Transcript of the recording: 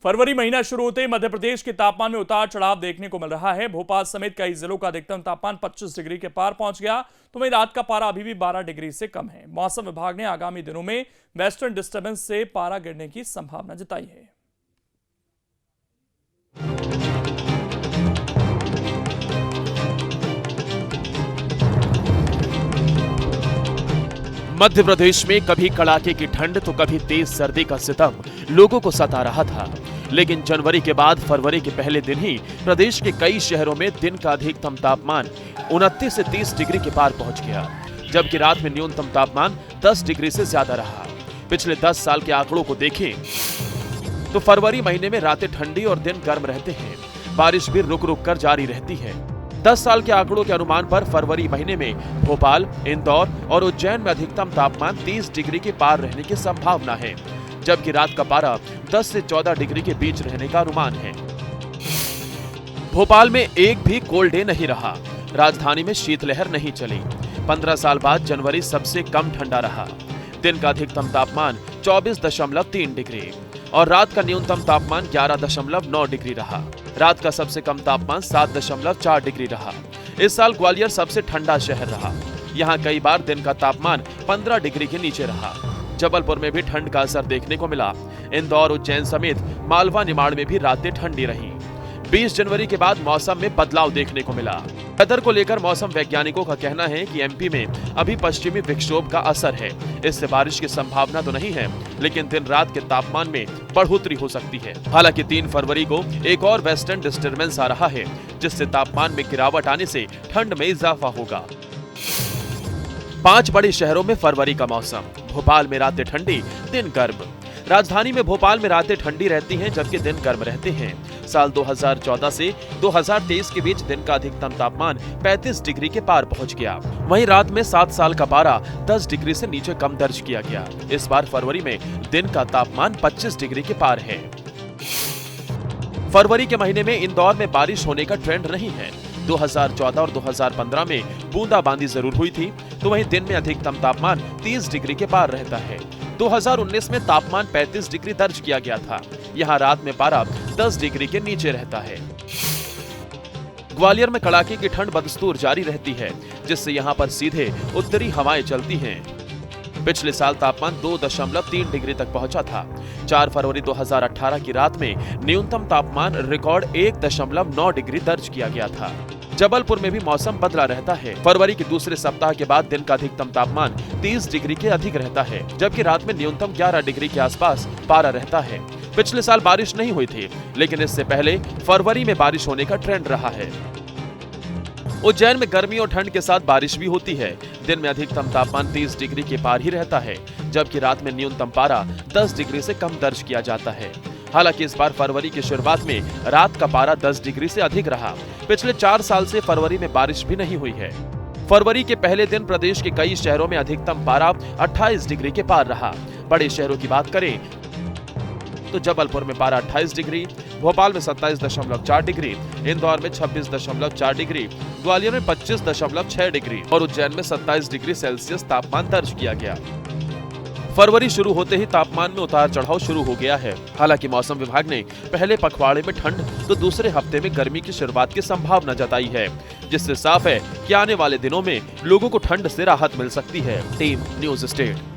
फरवरी महीना शुरू होते ही मध्य प्रदेश के तापमान में उतार चढ़ाव देखने को मिल रहा है। भोपाल समेत कई जिलों का अधिकतम तापमान 25 डिग्री के पार पहुंच गया, तो वहीं रात का पारा अभी भी 12 डिग्री से कम है। मौसम विभाग ने आगामी दिनों में वेस्टर्न डिस्टर्बेंस से पारा गिरने की संभावना जताई है। मध्य प्रदेश में कभी कड़ाके की ठंड तो कभी तेज सर्दी का सितम लोगों को सता रहा था, लेकिन जनवरी के बाद फरवरी के पहले दिन ही प्रदेश के कई शहरों में दिन का अधिकतम तापमान 29 से 30 डिग्री के पार पहुंच गया, जबकि रात में न्यूनतम तापमान 10 डिग्री से ज्यादा रहा। पिछले 10 साल के आंकड़ों को देखें तो फरवरी महीने में रातें ठंडी और दिन गर्म रहते हैं, बारिश भी रुक रुक कर जारी रहती है। 10 साल के आंकड़ों के अनुमान पर फरवरी महीने में भोपाल, इंदौर और उज्जैन में अधिकतम तापमान 30 डिग्री के पार रहने की संभावना है, जबकि रात का पारा 10 से 14 डिग्री के बीच रहने का अनुमान है। भोपाल में एक भी कोल्ड डे नहीं रहा, राजधानी में शीतलहर नहीं चली। 15 साल बाद जनवरी सबसे कम ठंडा रहा। दिन का अधिकतम तापमान 24.3 डिग्री और रात का न्यूनतम तापमान 11.9 डिग्री रहा। रात का सबसे कम तापमान 7.4 डिग्री रहा। इस साल ग्वालियर सबसे ठंडा शहर रहा। यहाँ कई बार दिन का तापमान 15 डिग्री के नीचे रहा। जबलपुर में भी ठंड का असर देखने को मिला। इंदौर, उज्जैन समेत मालवा, निमाड़ में भी रातें ठंडी रहीं। 20 जनवरी के बाद मौसम में बदलाव देखने को मिला। वेदर को लेकर मौसम वैज्ञानिकों का कहना है कि एमपी में अभी पश्चिमी विक्षोभ का असर है। इससे बारिश की संभावना तो नहीं है, लेकिन दिन रात के तापमान में बढ़ोतरी हो सकती है। हालांकि 3 फरवरी को एक और वेस्टर्न डिस्टर्बेंस आ रहा है, जिससे तापमान में गिरावट आने से ठंड में इजाफा होगा। 5 बड़े शहरों में फरवरी का मौसम। भोपाल में रातें ठंडी, दिन गर्म। राजधानी में भोपाल में रातें ठंडी रहती हैं, जबकि दिन गर्म रहते हैं। साल 2014 से 2023 के बीच दिन का अधिकतम तापमान 35 डिग्री के पार पहुंच गया। वहीं रात में 7 साल का पारा 10 डिग्री से नीचे कम दर्ज किया गया। इस बार फरवरी में दिन का तापमान 25 डिग्री के पार है। फरवरी के महीने में इंदौर में बारिश होने का ट्रेंड नहीं है। 2014 और 2015 में बूंदाबांदी जरूर हुई थी, तो वहीं दिन में अधिकतम तापमान 30 डिग्री के पार रहता है। 2019 में तापमान 35 डिग्री दर्ज किया गया था। यहाँ रात में पारा 10 डिग्री के नीचे रहता है। ग्वालियर में कड़ाके की ठंड बदस्तूर जारी रहती है, जिससे यहाँ पर सीधे उत्तरी हवाएं चलती हैं। पिछले साल तापमान 2.3 डिग्री तक पहुंचा था। 4 फरवरी 2018 की रात में न्यूनतम तापमान रिकॉर्ड 1.9 डिग्री दर्ज किया गया था। जबलपुर में भी मौसम बदला रहता है। फरवरी के दूसरे सप्ताह के बाद दिन का अधिकतम तापमान 30 डिग्री के अधिक रहता है, जबकि रात में न्यूनतम 11 डिग्री के आसपास पारा रहता है। पिछले साल बारिश नहीं हुई थी, लेकिन इससे पहले फरवरी में बारिश होने का ट्रेंड रहा है। उज्जैन में गर्मी और ठंड के साथ बारिश भी होती है। दिन में अधिकतम तापमान 30 डिग्री के पार ही रहता है, जबकि रात में न्यूनतम पारा 10 डिग्री से कम दर्ज किया जाता है। हालांकि इस बार फरवरी की शुरुआत में रात का पारा 10 डिग्री से अधिक रहा। पिछले 4 साल से फरवरी में बारिश भी नहीं हुई है। फरवरी के पहले दिन प्रदेश के कई शहरों में अधिकतम पारा 28 डिग्री के पार रहा। बड़े शहरों की बात करें तो जबलपुर में पारा 28 डिग्री, भोपाल में 27.4 डिग्री, इंदौर में 26.4 डिग्री, ग्वालियर में 25.6 डिग्री और उज्जैन में 27 डिग्री सेल्सियस तापमान दर्ज किया गया। फरवरी शुरू होते ही तापमान में उतार चढ़ाव शुरू हो गया है। हालांकि मौसम विभाग ने पहले पखवाड़े में ठंड तो दूसरे हफ्ते में गर्मी की शुरुआत की संभावना जताई है, जिससे साफ है कि आने वाले दिनों में लोगों को ठंड से राहत मिल सकती है। Team news state.